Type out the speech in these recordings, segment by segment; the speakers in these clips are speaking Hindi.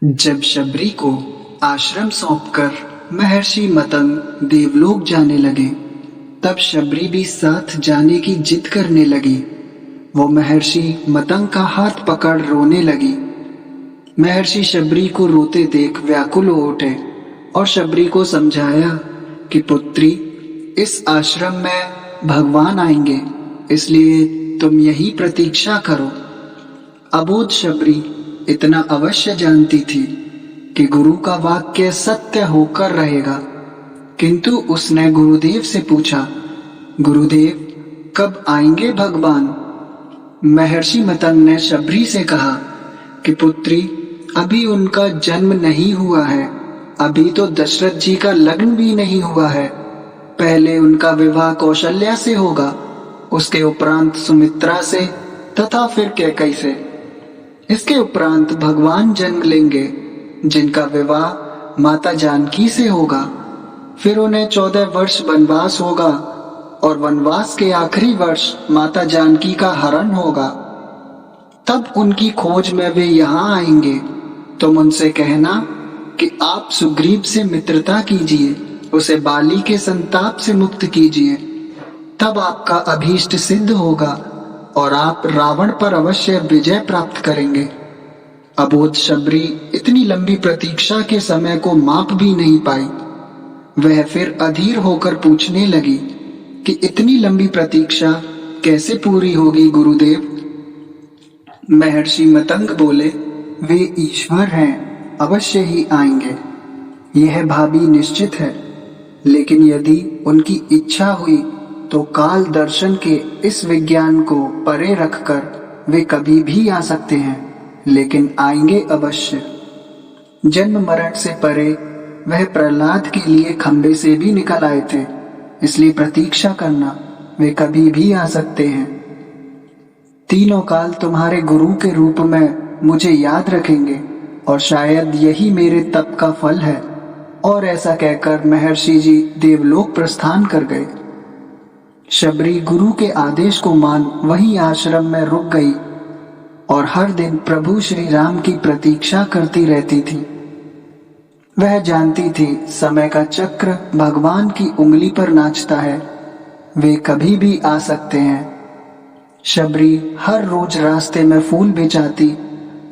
जब शबरी को आश्रम सौंपकर महर्षि मतंग देवलोक जाने लगे, तब शबरी भी साथ जाने की जिद करने लगी। वो महर्षि मतंग का हाथ पकड़ रोने लगी। महर्षि शबरी को रोते देख व्याकुल हो उठे और शबरी को समझाया कि पुत्री, इस आश्रम में भगवान आएंगे, इसलिए तुम यही प्रतीक्षा करो। अबोध शबरी इतना अवश्य जानती थी कि गुरु का वाक्य सत्य होकर रहेगा, किंतु उसने गुरुदेव से पूछा, गुरुदेव कब आएंगे भगवान? महर्षि मतंग ने शबरी से कहा कि पुत्री, अभी उनका जन्म नहीं हुआ है, अभी तो दशरथ जी का लग्न भी नहीं हुआ है। पहले उनका विवाह कौशल्या से होगा, उसके उपरांत सुमित्रा से तथा फिर कैकई से। इसके उपरांत भगवान जन्म लेंगे, जिनका विवाह माता जानकी से होगा। फिर उन्हें 14 वर्ष वनवास होगा और वनवास के आखिरी वर्ष माता जानकी का हरण होगा। तब उनकी खोज में वे यहाँ आएंगे। तुम उनसे कहना कि आप सुग्रीव से मित्रता कीजिए, उसे बाली के संताप से मुक्त कीजिए, तब आपका अभीष्ट सिद्ध होगा और आप रावण पर अवश्य विजय प्राप्त करेंगे। अबोध शबरी इतनी लंबी प्रतीक्षा के समय को माप भी नहीं पाई। वह फिर अधीर होकर पूछने लगी कि इतनी लंबी प्रतीक्षा कैसे पूरी होगी गुरुदेव? महर्षि मतंग बोले, वे ईश्वर हैं, अवश्य ही आएंगे, यह भावी निश्चित है। लेकिन यदि उनकी इच्छा हुई तो काल दर्शन के इस विज्ञान को परे रखकर वे कभी भी आ सकते हैं, लेकिन आएंगे अवश्य। जन्म मरण से परे वह प्रहलाद के लिए खंबे से भी निकल आए थे, इसलिए प्रतीक्षा करना, वे कभी भी आ सकते हैं। तीनों काल तुम्हारे गुरु के रूप में मुझे याद रखेंगे और शायद यही मेरे तप का फल है। और ऐसा कहकर महर्षि जी देवलोक प्रस्थान कर गए। शबरी गुरु के आदेश को मान वहीं आश्रम में रुक गई और हर दिन प्रभु श्री राम की प्रतीक्षा करती रहती थी। वह जानती थी समय का चक्र भगवान की उंगली पर नाचता है, वे कभी भी आ सकते हैं। शबरी हर रोज रास्ते में फूल बिछाती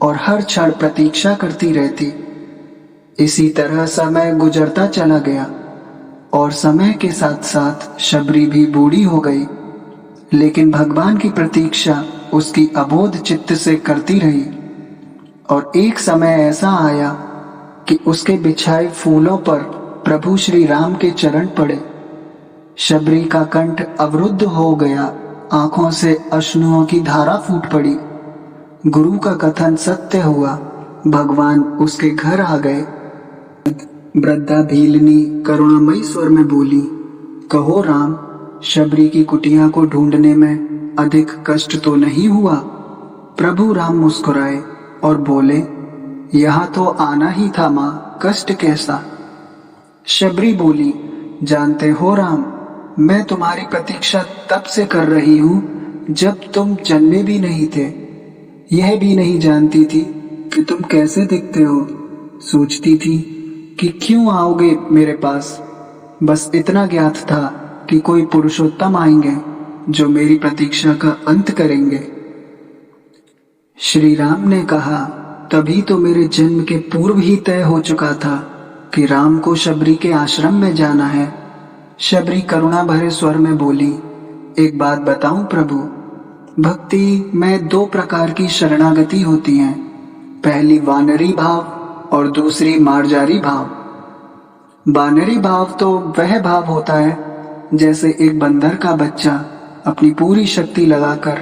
और हर क्षण प्रतीक्षा करती रहती। इसी तरह समय गुजरता चला गया और समय के साथ साथ शबरी भी बूढ़ी हो गई, लेकिन भगवान की प्रतीक्षा उसकी अबोध चित्त से करती रही। और एक समय ऐसा आया कि उसके बिछाए फूलों पर प्रभु श्री राम के चरण पड़े। शबरी का कंठ अवरुद्ध हो गया, आंखों से अश्रुओं की धारा फूट पड़ी। गुरु का कथन सत्य हुआ, भगवान उसके घर आ गए। वृद्धा भीलनी करुणामयी स्वर में बोली, कहो राम, शबरी की कुटिया को ढूंढने में अधिक कष्ट तो नहीं हुआ? प्रभु राम मुस्कुराए और बोले, यहाँ तो आना ही था माँ, कष्ट कैसा? शबरी बोली, जानते हो राम, मैं तुम्हारी प्रतीक्षा तब से कर रही हूँ जब तुम जन्मे भी नहीं थे। यह भी नहीं जानती थी कि तुम कैसे दिखते हो। सोचती थी कि क्यों आओगे मेरे पास। बस इतना ज्ञात था कि कोई पुरुषोत्तम आएंगे जो मेरी प्रतीक्षा का अंत करेंगे। श्री राम ने कहा, तभी तो मेरे जन्म के पूर्व ही तय हो चुका था कि राम को शबरी के आश्रम में जाना है। शबरी करुणा भरे स्वर में बोली, एक बात बताऊं प्रभु, भक्ति में 2 प्रकार की शरणागति होती है, पहली वानरी भाव और दूसरी मार्जारी भाव। वानरी भाव तो वह भाव होता है जैसे एक बंदर का बच्चा अपनी पूरी शक्ति लगाकर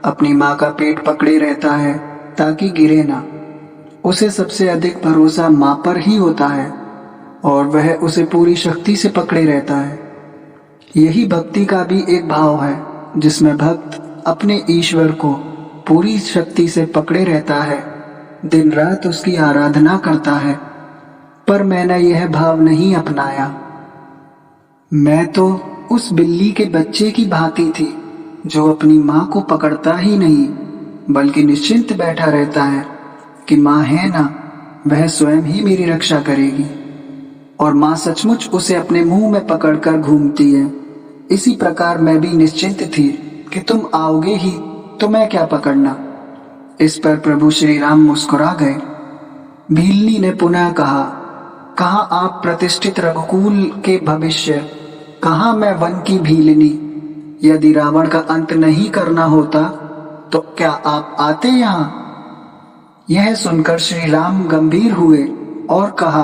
अपनी माँ का पेट पकड़े रहता है ताकि गिरे ना। उसे सबसे अधिक भरोसा माँ पर ही होता है और वह उसे पूरी शक्ति से पकड़े रहता है। यही भक्ति का भी एक भाव है जिसमें भक्त अपने ईश्वर को पूरी शक्ति से पकड़े रहता है, दिन रात उसकी आराधना करता है। पर मैंने यह भाव नहीं अपनाया। मैं तो उस बिल्ली के बच्चे की भांति थी जो अपनी माँ को पकड़ता ही नहीं, बल्कि निश्चिंत बैठा रहता है कि माँ है ना, वह स्वयं ही मेरी रक्षा करेगी और माँ सचमुच उसे अपने मुंह में पकड़कर घूमती है। इसी प्रकार मैं भी निश्चिंत थी कि तुम आओगे ही, तो मैं क्या पकड़ना। इस पर प्रभु श्री राम मुस्कुरा गए। भीलनी ने पुनः कहा, कहाँ आप प्रतिष्ठित रघुकुल के भविष्य, कहाँ मैं वन की भीलनी। यदि रावण का अंत नहीं करना होता तो क्या आप आते यहाँ। यह सुनकर श्री राम गंभीर हुए और कहा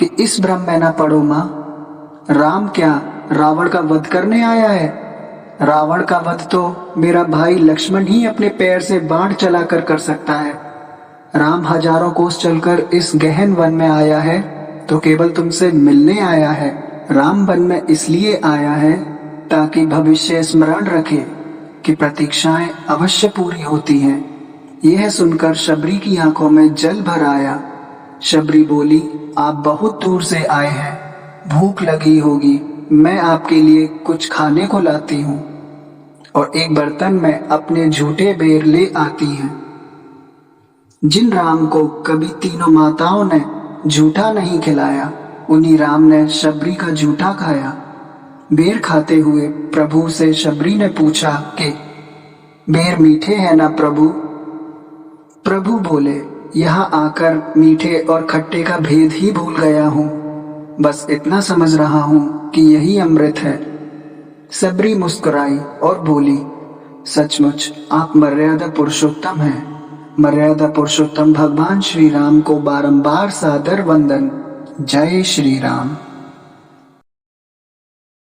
कि इस भ्रम में न पड़ो माँ। राम क्या रावण का वध करने आया है। रावण का वध तो मेरा भाई लक्ष्मण ही अपने पैर से बाण चलाकर कर सकता है। राम हजारों कोस चलकर इस गहन वन में आया है तो केवल तुमसे मिलने आया है। राम वन में इसलिए आया है ताकि भविष्य स्मरण रखे कि प्रतीक्षाएं अवश्य पूरी होती हैं। यह सुनकर शबरी की आंखों में जल भर आया। शबरी बोली, आप बहुत दूर से आए हैं, भूख लगी होगी, मैं आपके लिए कुछ खाने को लाती हूँ। और एक बर्तन में अपने झूठे बेर ले आती है। जिन राम को कभी तीनों माताओं ने झूठा नहीं खिलाया, उन्हीं राम ने शबरी का झूठा खाया। बेर खाते हुए प्रभु से शबरी ने पूछा कि बेर मीठे हैं ना प्रभु। प्रभु बोले, यहाँ आकर मीठे और खट्टे का भेद ही भूल गया हूँ, बस इतना समझ रहा हूँ कि यही अमृत है। शबरी मुस्कुराई और बोली, सचमुच आप मर्यादा पुरुषोत्तम हैं। मर्यादा पुरुषोत्तम भगवान श्री राम को बारंबार सादर वंदन। जय श्री राम।